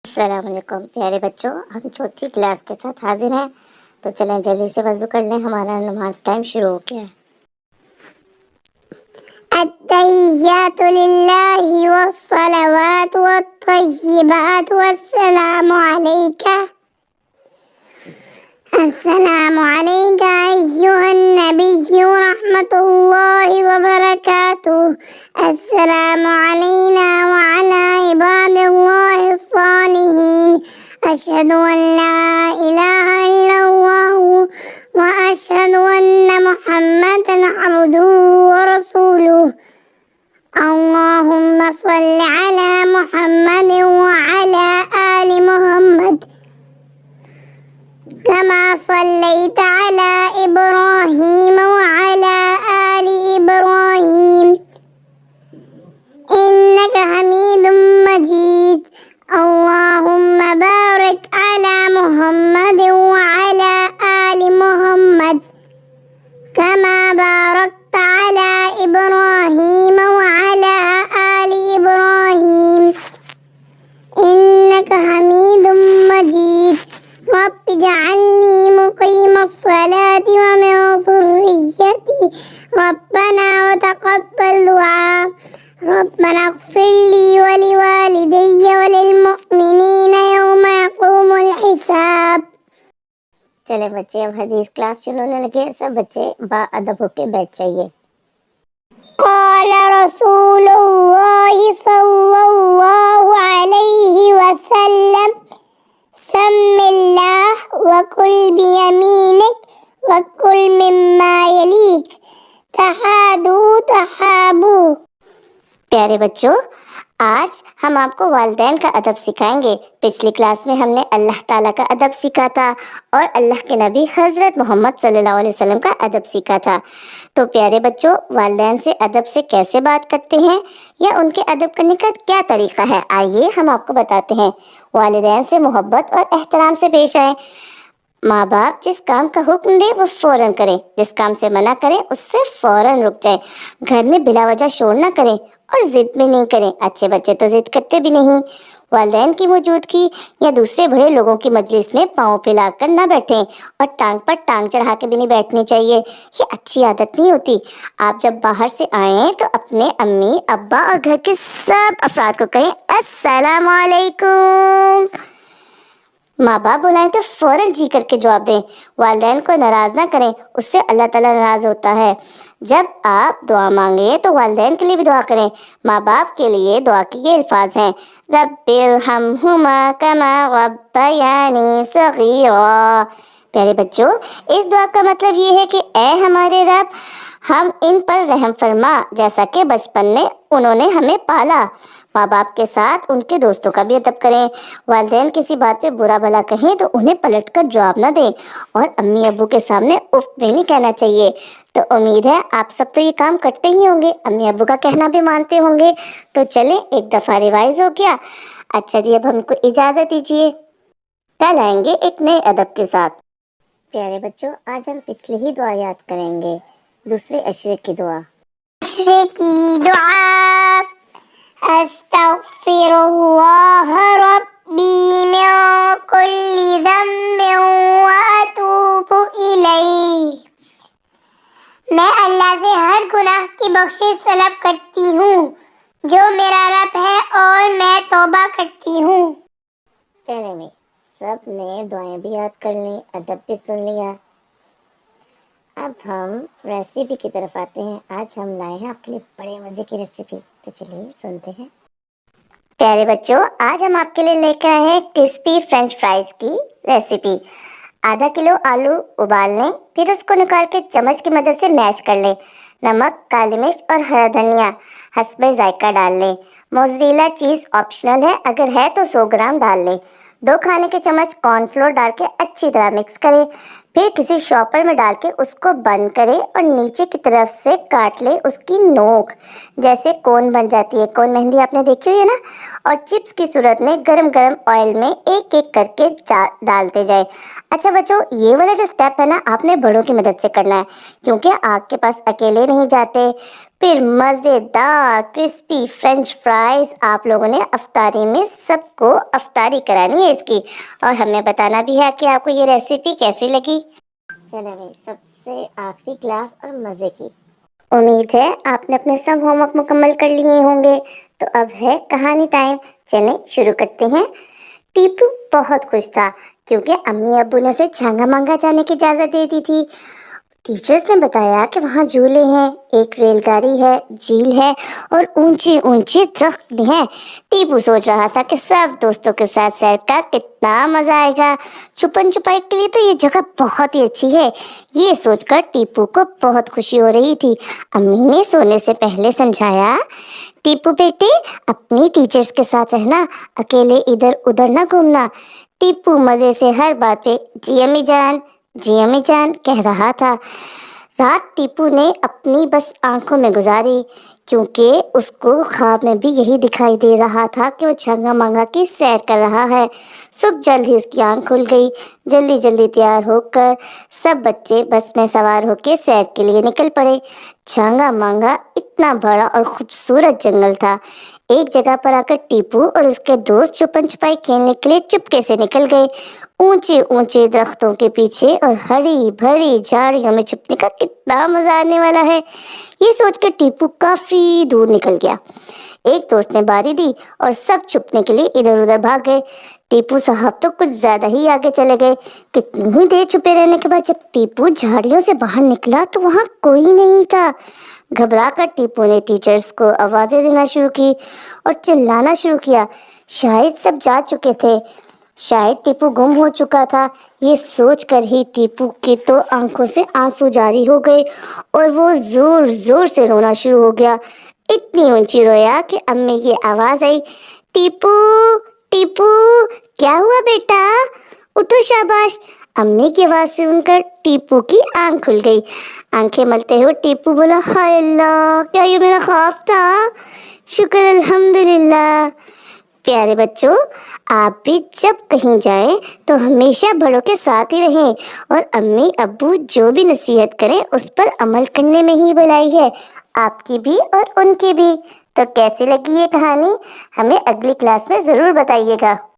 السلام علیکم پیارے بچوں، ہم چوتھی کلاس کے ساتھ حاضر ہیں، تو چلیں جلدی سے وضو کر لیں، ہمارا نماز ٹائم شروع ہو گیا ہے۔ التحیات للہ والصلوات والطیبات والسلام علیکہ السلام علیکہ ایہا النبی ورحمۃ اللہ وبرکاتہ، السلام علینا وعلی عباد اللہ الصالحین، اشہد ان لا الہ الا اللہ واشہد ان محمدا عبدہ ورسولہ، اللہم صل علی محمد وعلی آل محمد كما صليت على إبراهيم وعلى آل إبراهيم إنك حميد مجيد، اللهم بارك على محمد وعلى آل محمد كما باركت على إبراهيم وعلى آل إبراهيم إنك حميد مجيد، رب اجعلني مقيم الصلاة ومن ذريتي ربنا وتقبل دعاء، ربنا اغفر لي ولوالدي وللمؤمنين يوم يقوم الحساب۔ چلے بچے اب حدیث کلاس شروع ہونے لگے، سب بچے با ادب ہو کے بیٹھ جائیے۔ قال رسول اللہ صلی اللہ علیہ وسلم سم اللہ وکل بیمینک وکل مما یلیک تحادو تحابو۔ پیارے بچوں، آج ہم آپ کو والدین کا ادب سکھائیں گے۔ پچھلی کلاس میں ہم نے اللہ تعالیٰ کا ادب سیکھا تھا اور اللہ کے نبی حضرت محمد صلی اللہ علیہ وسلم کا ادب سیکھا تھا۔ تو پیارے بچوں، والدین سے ادب سے کیسے بات کرتے ہیں یا ان کے ادب کرنے کا کیا طریقہ ہے، آئیے ہم آپ کو بتاتے ہیں۔ والدین سے محبت اور احترام سے پیش آئیں۔ ماں باپ جس کام کا حکم دے وہ فوراً کریں، جس کام سے منع کریں اس سے فوراً رک جائیں۔ گھر میں بلا وجہ شور نہ کریں اور ضد بھی نہیں کریں، اچھے بچے تو ضد کرتے بھی نہیں۔ والدین کی موجودگی یا دوسرے بڑے لوگوں کی مجلس میں پاؤں پھیلا کر نہ بیٹھیں اور ٹانگ پر ٹانگ چڑھا کے بھی نہیں بیٹھنی چاہیے، یہ اچھی عادت نہیں ہوتی۔ آپ جب باہر سے آئیں تو اپنے امی ابا اور گھر کے سب افراد کو کہیں السلام علیکم۔ ماں باپ بلائیں تو فوراً جی کر کے جواب دیں۔ والدین کو ناراض نہ کریں، اس سے اللہ تعالیٰ ناراض ہوتا ہے۔ جب آپ دعا مانگیں تو والدین کے لیے بھی دعا کریں۔ ماں باپ کے لیے دعا کے یہ الفاظ ہیں، رب ارحمہما کما ربیانی صغیرا۔ پیارے بچوں، اس دعا کا مطلب یہ ہے کہ اے ہمارے رب، ہم ان پر رحم فرما جیسا کہ بچپن میں انہوں نے ہمیں پالا۔ ماں باپ کے ساتھ ان کے دوستوں کا بھی ادب کریں۔ والدین کسی بات پہ برا بھلا کہیں تو انہیں پلٹ کر جواب نہ دیں اور امی ابو کے سامنے اف بھی نہیں کہنا چاہیے۔ تو امید ہے آپ سب تو یہ کام کرتے ہی ہوں گے، امی ابو کا کہنا بھی مانتے ہوں گے۔ تو چلیں ایک دفعہ ریوائز ہو گیا۔ اچھا جی، اب ہم کو اجازت دیجیے، کل آئیں گے ایک نئے ادب کے ساتھ۔ پیارے بچوں، آج ہم پچھلی ہی دعا یاد کریں گے، دوسرے عشرے کی دعا۔ عشرے کی دعا، استغفر اللہ ربی من کل ذنب واتوب الیہ۔ میں اللہ سے ہر گناہ کی بخشش طلب کرتی ہوں جو میرا رب ہے اور میں توبہ کرتی ہوں۔ چلیں میں سب نے دعائیں بھی یاد کر لیں، ادب بھی سن لیا۔ اب ہم ریسیپی کی طرف آتے ہیں۔ آج ہم لائے ہیں آپ کے لیے بڑے مزے کی ریسیپی، تو چلیے سنتے ہیں۔ پیارے بچوں، آج ہم آپ کے لیے لے کے آئے ہیں کرسپی فرینچ فرائز کی ریسیپی۔ آدھا کلو آلو ابال لیں، پھر اس کو نکال کے چمچ کی مدد سے میش کر لیں۔ نمک، کالی مرچ اور ہرا دھنیا حسب ذائقہ ڈال لیں۔ موزریلا چیز آپشنل ہے، اگر ہے تو 100 گرام ڈال لیں۔ 2 کھانے کے چمچ کارن فلور ڈال کے اچھی طرح مکس کریں، پھر کسی شاپر میں ڈال کے اس کو بند کرے اور نیچے کی طرف سے کاٹ لے اس کی نوک، جیسے کون بن جاتی ہے، کون مہندی آپ نے دیکھی ہوئی ہے نا، اور چپس کی صورت میں گرم گرم آئل میں ایک ایک کر کے ڈالتے جائے۔ اچھا بچوں، یہ والا جو سٹیپ ہے نا آپ نے بڑوں کی مدد سے کرنا ہے، کیونکہ آگ کے پاس اکیلے نہیں جاتے۔ پھر مزیدار کرسپی فرینچ فرائز آپ لوگوں نے افطاری میں سب کو افطاری کرانی ہے اس کی، اور ہمیں بتانا بھی ہے کہ آپ کو یہ ریسیپی کیسی لگی۔ چلے بھائی، سب سے آخری کلاس اور مزے کی، امید ہے آپ نے اپنے سب ہوم ورک مکمل کر لیے ہوں گے۔ تو اب ہے کہانی ٹائم، چلیں شروع کرتے ہیں۔ ٹیپو بہت خوش تھا کیونکہ امی ابو نے اسے چھانگا مانگا جانے کی اجازت دے دی تھی۔ ٹیچرز نے بتایا کہ وہاں جھولے ہیں، ایک ریل گاڑی ہے، جھیل ہے اور اونچی اونچی درخت بھی ہیں۔ ٹیپو سوچ رہا تھا کہ سب دوستوں کے ساتھ سیر کا کتنا مزہ آئے گا، چھپن چھپائی کے لیے تو یہ جگہ بہت ہی اچھی ہے۔ یہ سوچ کر ٹیپو کو بہت خوشی ہو رہی تھی۔ امی نے سونے سے پہلے سمجھایا، ٹیپو بیٹے اپنی ٹیچرز کے ساتھ رہنا، اکیلے ادھر ادھر نہ گھومنا۔ ٹیپو مزے سے ہر بات پہ جی امی جان، جی امی جان کہہ رہا تھا۔ رات ٹیپو نے اپنی بس آنکھوں میں گزاری، کیونکہ اس کو خواب میں بھی یہی دکھائی دے رہا تھا کہ وہ چھنگا مانگا کی سیر کر رہا ہے۔ صبح جلد ہی اس کی آنکھ کھل گئی۔ جلدی جلدی تیار ہو کر سب بچے بس میں سوار ہو کے سیر کے لیے نکل پڑے۔ چھانگا مانگا اتنا بڑا اور خوبصورت جنگل تھا۔ ایک جگہ پر آ کر ٹیپو اور اس کے دوست چھپن چھپائی کھیلنے کے لیے چپکے سے نکل گئے۔ اونچے اونچے درختوں کے پیچھے اور ہری بھری جھاڑیوں میں چھپنے کا کتنا مزہ آنے والا ہے، یہ سوچ کر ٹیپو کافی دور نکل گیا۔ ایک دوست نے باری دی اور سب چھپنے کے لیے ادھر ادھر بھاگ گئے۔ ٹیپو صاحب تو کچھ زیادہ ہی آگے چلے گئے۔ کتنی ہی دیر چھپے رہنے کے بعد جب ٹیپو جھاڑیوں سے باہر نکلا تو وہاں کوئی نہیں تھا۔ گھبرا کر ٹیپو نے ٹیچرز کو آوازیں دینا شروع کی اور چلانا شروع کیا۔ شاید سب جا چکے تھے، شاید ٹیپو گم ہو چکا تھا۔ یہ سوچ کر ہی ٹیپو کی تو آنکھوں سے آنسو جاری ہو گئے اور وہ زور زور سے رونا شروع ہو گیا۔ اتنی اونچی رویا کہ امی کی آواز آئی، ٹیپو ٹیپو کیا ہوا بیٹا، اٹھو شاباش۔ امی کی آواز سن کر ٹیپو کی آنکھ کھل گئی۔ آنکھیں ملتے ہوئے ٹیپو بولا، ہائے اللہ، کیا یہ میرا خواب تھا؟ شکر الحمدللہ۔ پیارے بچوں، آپ بھی جب کہیں جائیں تو ہمیشہ بڑوں کے ساتھ ہی رہیں اور امی ابو جو بھی نصیحت کریں اس پر عمل کرنے میں ہی بھلائی ہے، آپ کی بھی اور ان کی بھی۔ تو کیسی لگی یہ کہانی؟ ہمیں اگلی کلاس میں ضرور بتائیے گا۔